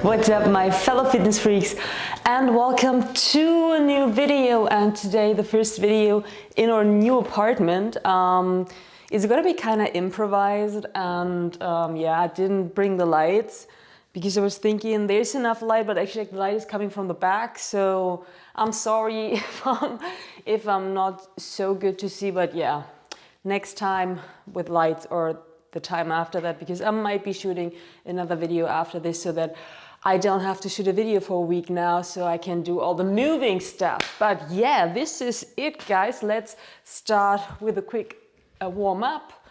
What's up, my fellow fitness freaks, and welcome to a new video. And today, the first video in our new apartment. It's gonna be kind of improvised, and yeah, I didn't bring the lights because I was thinking there's enough light, but actually the light is coming from the back, so I'm sorry if I'm not so good to see, but yeah, next time with lights or the time after that, because I might be shooting another video after this so that I don't have to shoot a video for a week now, so I can do all the moving stuff. But yeah, this is it, guys. Let's start with a quick warm up,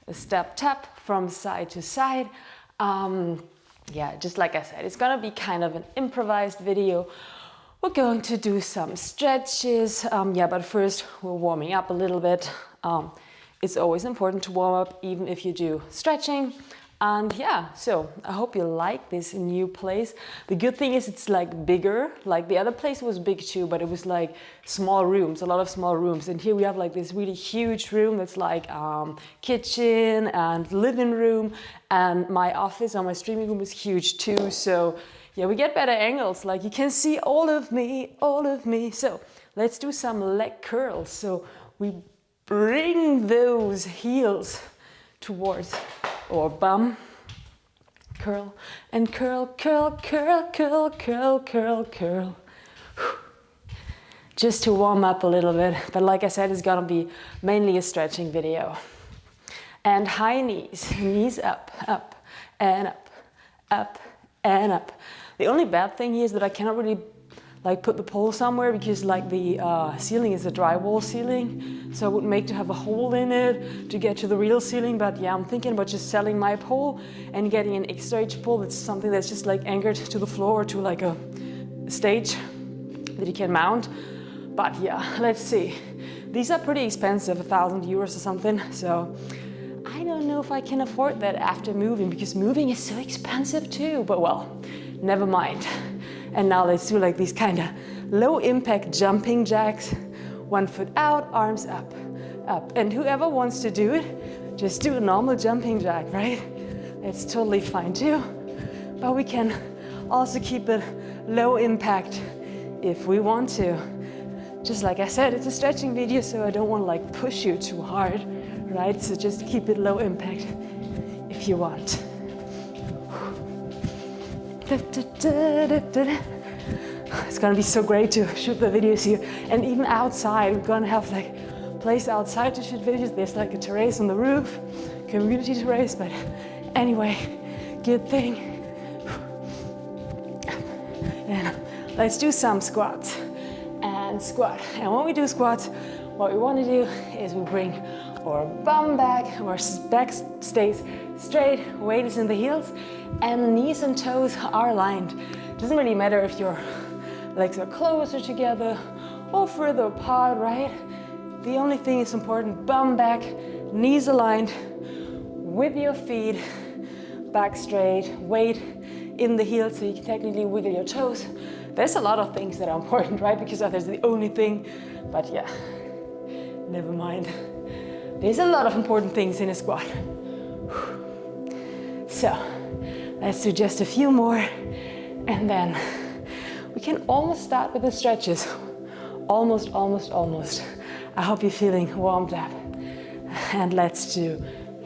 a step tap from side to side. Yeah, just like I said, it's gonna be kind of an improvised video. We're going to do some stretches, yeah, but first we're warming up a little bit. It's always important to warm up, even if you do stretching. And yeah, so I hope you like this new place. The good thing is it's like bigger. Like the other place was big too, but it was like small rooms, a lot of small rooms. And here we have like this really huge room that's like kitchen and living room. And my office or my streaming room is huge too. So yeah, we get better angles. Like you can see all of me, all of me. So let's do some leg curls. So we bring those heels towards our bum, curl and curl, curl, curl, curl, curl, curl, curl. Just to warm up a little bit, but like I said, it's gonna be mainly a stretching video. And high knees, knees up, up and up, up and up. The only bad thing here is that I cannot really like put the pole somewhere because like the ceiling is a drywall ceiling, so it would make to have a hole in it to get to the real ceiling. But yeah, I'm thinking about just selling my pole and getting an extra H pole that's something that's just like anchored to the floor or to like a stage that you can mount. But yeah, let's see. These are pretty expensive, 1,000 euros or something, so I don't know if I can afford that after moving, because moving is so expensive too. But well, never mind. And now let's do like these kind of low impact jumping jacks. 1 foot out, arms up, up. And whoever wants to do it, just do a normal jumping jack, right? It's totally fine too. But we can also keep it low impact if we want to. Just like I said, it's a stretching video, so I don't want to like push you too hard, right? So just keep it low impact if you want. It's gonna be so great to shoot the videos here, and even outside we're gonna have like a place outside to shoot videos. There's like a terrace on the roof, community terrace, but anyway, good thing. And let's do some squats and squat. And when we do squats, what we want to do is we bring our bum back, our back stays straight, weight is in the heels, and knees and toes are aligned. Doesn't really matter if your legs are closer together or further apart, right? The only thing is important, bum back, knees aligned with your feet, back straight, weight in the heels so you can technically wiggle your toes. There's a lot of things that are important, right? Because that's the only thing, but yeah, never mind. There's a lot of important things in a squat. So let's do just a few more, and then we can almost start with the stretches. Almost, almost, almost. I hope you're feeling warmed up. And let's do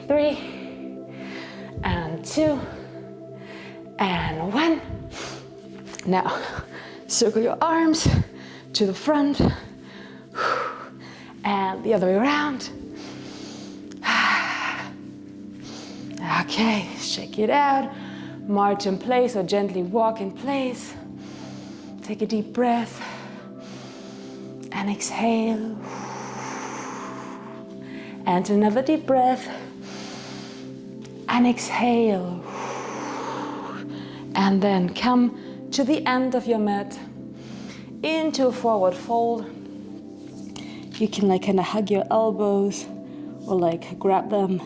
3 and 2 and 1. Now, circle your arms to the front and the other way around. Okay, shake it out. March in place or gently walk in place. Take a deep breath and exhale. And another deep breath and exhale. And then come to the end of your mat into a forward fold. You can like kind of hug your elbows or like grab them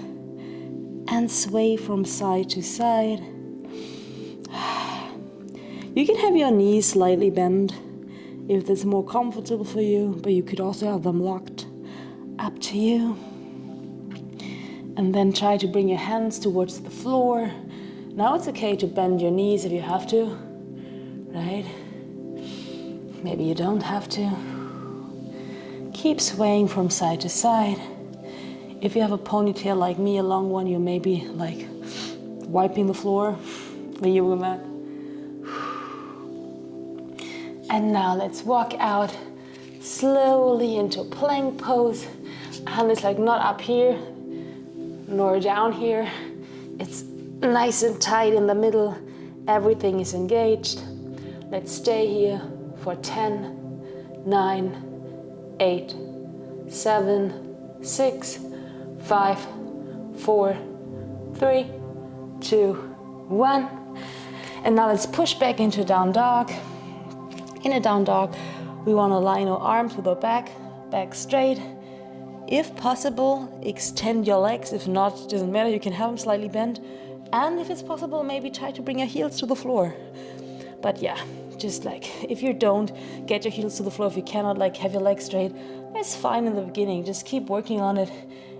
and sway from side to side. You can have your knees slightly bent if that's more comfortable for you, but you could also have them locked. Up to you. And then try to bring your hands towards the floor. Now it's okay to bend your knees if you have to. right? Maybe you don't have to. Keep swaying from side to side. If you have a ponytail like me, a long one, you may be like wiping the floor, the yoga mat. And now let's walk out slowly into a plank pose. And it's like not up here, nor down here. It's nice and tight in the middle. Everything is engaged. Let's stay here for 10, 9, 8, 7, 6, 5, 4, 3, 2, 1. And now let's push back into down dog. In a down dog, we want to line our arms with our back straight. If possible, extend your legs. If not, it doesn't matter, you can have them slightly bent. And if it's possible, maybe try to bring your heels to the floor. But yeah, just like, if you don't get your heels to the floor, if you cannot like have your legs straight, that's fine in the beginning. Just keep working on it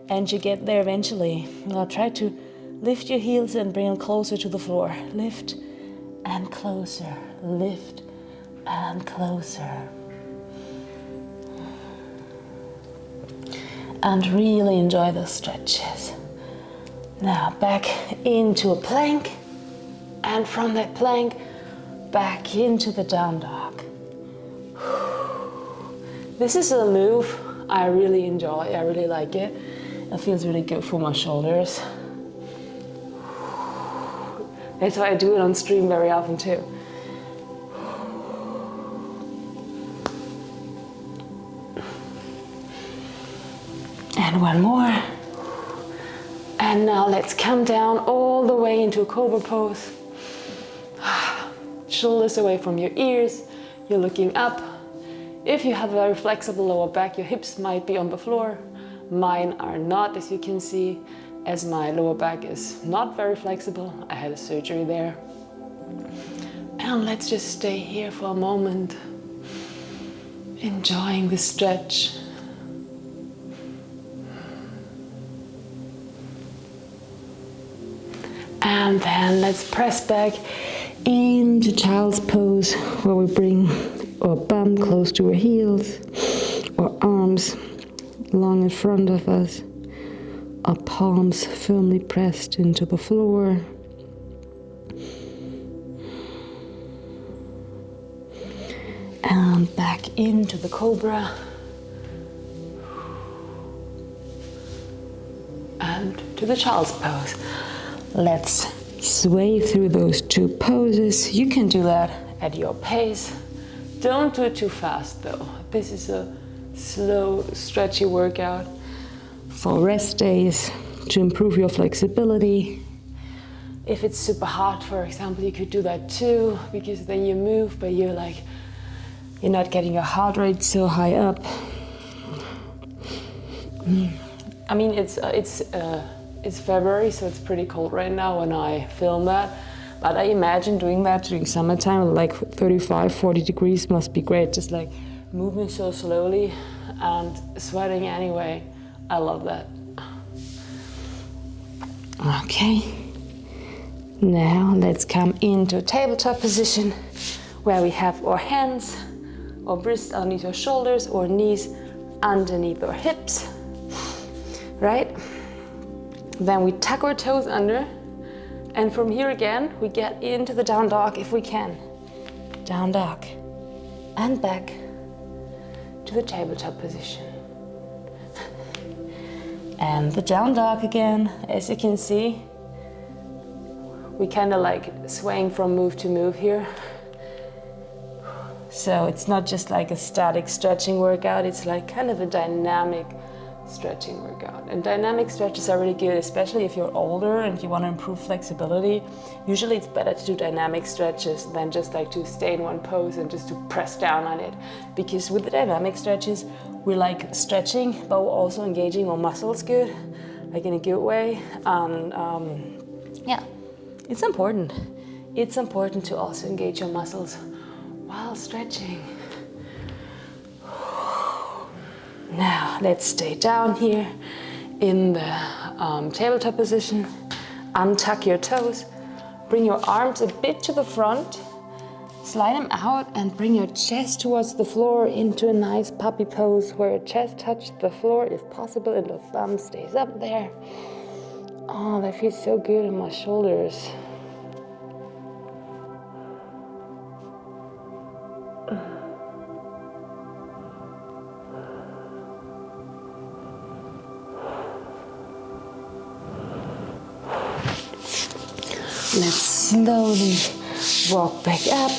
and you get there eventually. Now try to lift your heels and bring them closer to the floor. Lift and closer, lift and closer. And really enjoy those stretches. Now back into a plank, and from that plank back into the down dog. This is a move I really enjoy. I really like it. It feels really good for my shoulders. That's why I do it on stream very often too. And one more. And now let's come down all the way into a cobra pose. Shoulders away from your ears. You're looking up. If you have a very flexible lower back, your hips might be on the floor. Mine are not, as you can see, as my lower back is not very flexible. I had a surgery there. And let's just stay here for a moment, enjoying the stretch. And then let's press back into child's pose, where we bring our bum close to our heels, our arms long in front of us, our palms firmly pressed into the floor. And back into the cobra. And to the child's pose. Let's sway through those two poses. You can do that at your pace. Don't do it too fast though. This is a slow, stretchy workout for rest days to improve your flexibility. If it's super hot, for example, you could do that too, because then you move, but you're not getting your heart rate so high up. I mean, it's February, so it's pretty cold right now when I film that. But I imagine doing that during summertime, like 35, 40 degrees must be great. Just like moving so slowly and sweating anyway. I love that. Okay. Now let's come into tabletop position, where we have our hands or wrists underneath our shoulders or knees underneath our hips, right? Then we tuck our toes under, and from here again, we get into the down dog if we can. Down dog, and back to the tabletop position. And the down dog again. As you can see, we kind of like swaying from move to move here. So it's not just like a static stretching workout, it's like kind of a dynamic stretching workout. And dynamic stretches are really good, especially if you're older and you want to improve flexibility. Usually it's better to do dynamic stretches than just like to stay in one pose and just to press down on it. Because with the dynamic stretches, we're like stretching, but we're also engaging our muscles good, like in a good way. Yeah, it's important. It's important to also engage your muscles while stretching. Now let's stay down here in the tabletop position. Untuck your toes, bring your arms a bit to the front, Slide them out and bring your chest towards the floor into a nice puppy pose where your chest touches the floor if possible and the thumb stays up there. Oh, that feels so good in my shoulders. Let's slowly walk back up.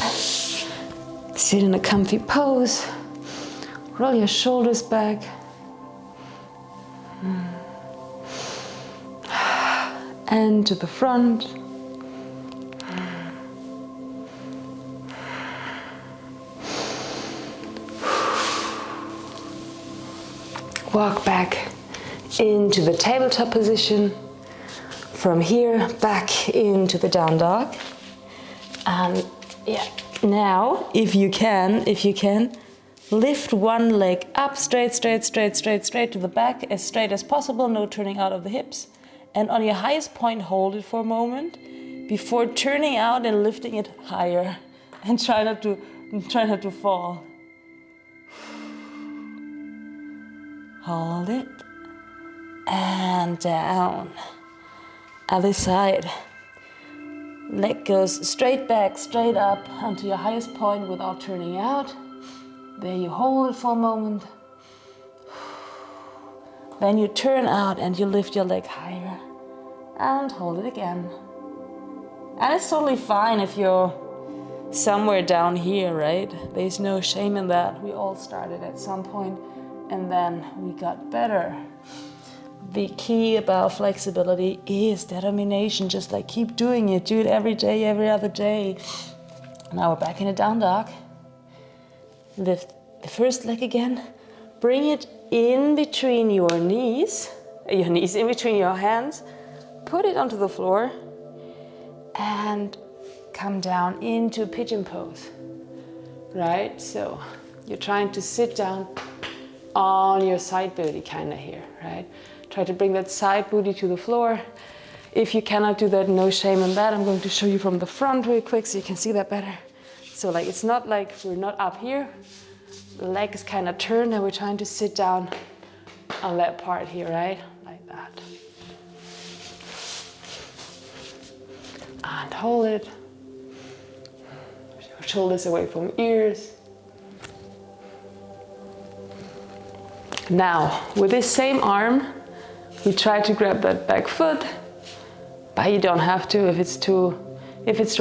Sit in a comfy pose. Roll your shoulders back. And to the front. Walk back into the tabletop position. From here, back into the down dog. And yeah, now, if you can, lift one leg up, straight to the back, as straight as possible, no turning out of the hips. And on your highest point, hold it for a moment before turning out and lifting it higher. And try not to fall. Hold it. And down. Other side. Leg goes straight back, straight up onto your highest point without turning out. There you hold it for a moment. Then you turn out and you lift your leg higher. And hold it again. And it's totally fine if you're somewhere down here, right? There's no shame in that. We all started at some point and then we got better. The key about flexibility is determination. Just like keep doing it. Do it every day, every other day. Now we're back in a down dog. Lift the first leg again. Bring it in between your knees in between your hands. Put it onto the floor and come down into pigeon pose. Right? So you're trying to sit down on your side booty kind of here, right? Try to bring that side booty to the floor. If you cannot do that, no shame in that. I'm going to show you from the front real quick so you can see that better. So like it's not like we're not up here. The leg is kind of turned and we're trying to sit down on that part here, right? Like that. And hold it. Shoulders away from ears. Now, with this same arm, we try to grab that back foot, but you don't have to. If it's too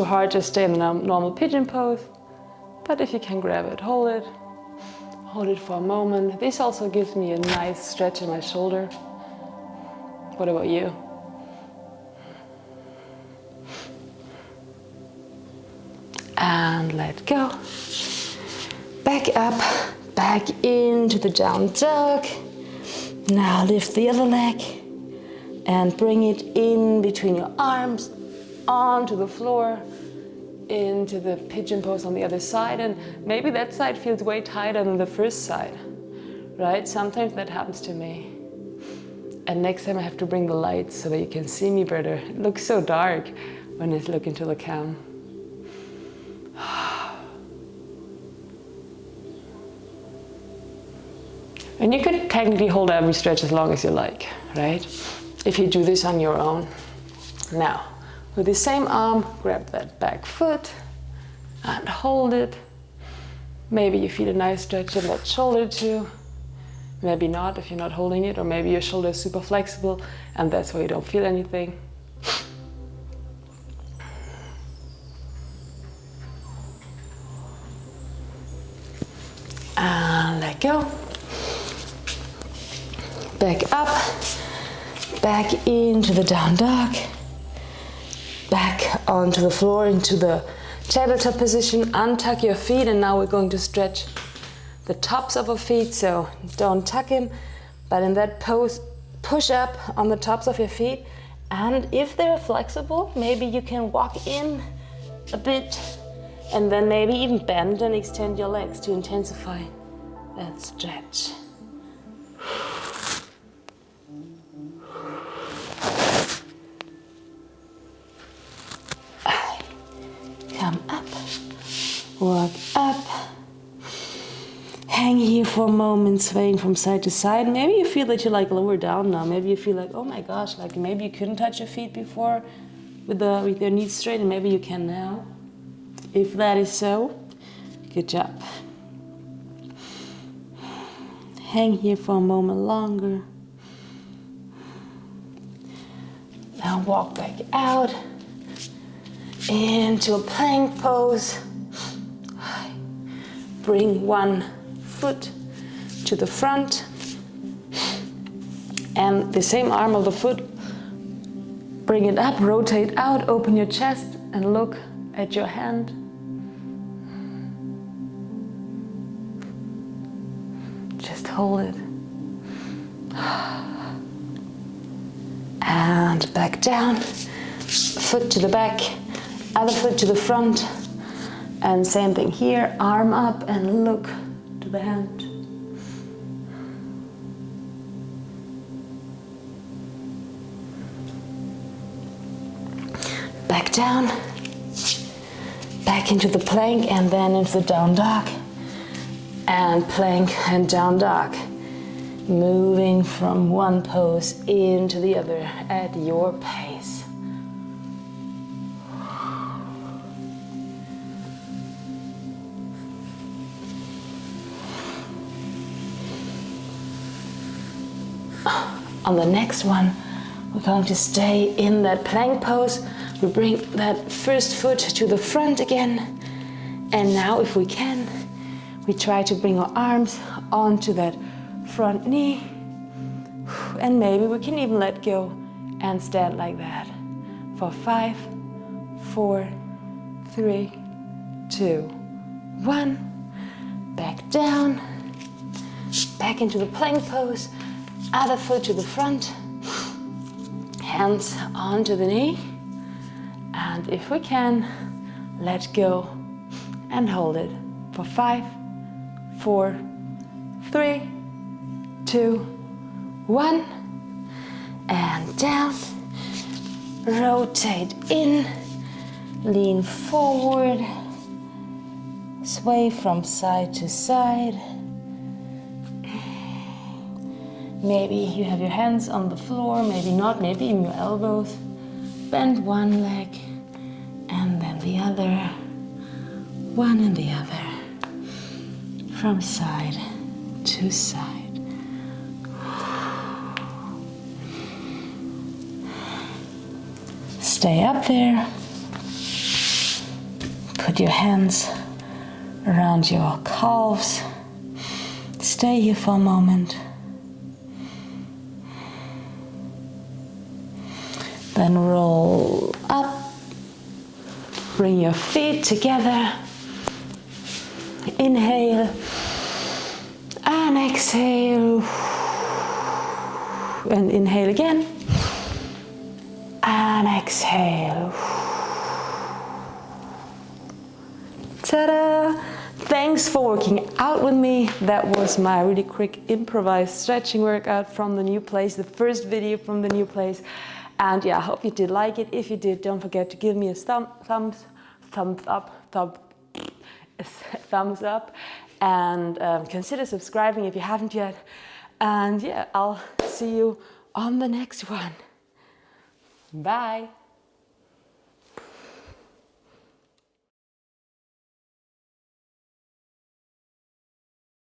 hard, just stay in the normal pigeon pose. But if you can grab it, hold it for a moment. This also gives me a nice stretch in my shoulder. What about you? And let go. Back up, back into the down dog. Now lift the other leg and bring it in between your arms, onto the floor, into the pigeon pose on the other side. And maybe that side feels way tighter than the first side, right? Sometimes that happens to me. And next time I have to bring the lights so that you can see me better. It looks so dark when I look into the cam. And you could technically hold every stretch as long as you like, right? If you do this on your own. Now, with the same arm, grab that back foot and hold it. Maybe you feel a nice stretch in that shoulder too. Maybe not if you're not holding it, or maybe your shoulder is super flexible and that's why you don't feel anything. And let go. Back up, back into the down dog, back onto the floor, into the tabletop position. Untuck your feet, and now we're going to stretch the tops of our feet, so don't tuck them, but in that pose, push up on the tops of your feet, and if they're flexible, maybe you can walk in a bit, and then maybe even bend and extend your legs to intensify that stretch. Come up, for a moment, swaying from side to side. Maybe you feel that you like lower down now. Maybe you feel like, oh my gosh, like maybe you couldn't touch your feet before with your knees straight, and maybe you can now. If that is so, good job. Hang here for a moment longer. Now walk back out into a plank pose. Bring one foot to the front and the same arm of the foot, bring it up, rotate out, open your chest and look at your hand. Just hold it. And back down, foot to the back, other foot to the front. And same thing here, arm up and look to the hand. Back down, back into the plank and then into the down dog. And plank and down dog. Moving from one pose into the other at your pace. On the next one, we're going to stay in that plank pose. We bring that first foot to the front again. And now, if we can, we try to bring our arms onto that front knee. And maybe we can even let go and stand like that. For 5, 4, 3, 2, 1. Back down. Back into the plank pose. Other foot to the front, hands onto the knee, and if we can, let go and hold it for 5, 4, 3, 2, 1, and down, rotate in, lean forward, sway from side to side. Maybe you have your hands on the floor, maybe not, maybe in your elbows. Bend one leg and then the other, one and the other, from side to side. Stay up there. Put your hands around your calves. Stay here for a moment. Then roll up, bring your feet together, inhale, and exhale, and inhale again, and exhale. Ta-da! Thanks for working out with me. That was my really quick improvised stretching workout from the new place, the first video from the new place. And yeah, I hope you did like it. If you did, don't forget to give me a thumbs up, and consider subscribing if you haven't yet. And yeah, I'll see you on the next one. Bye.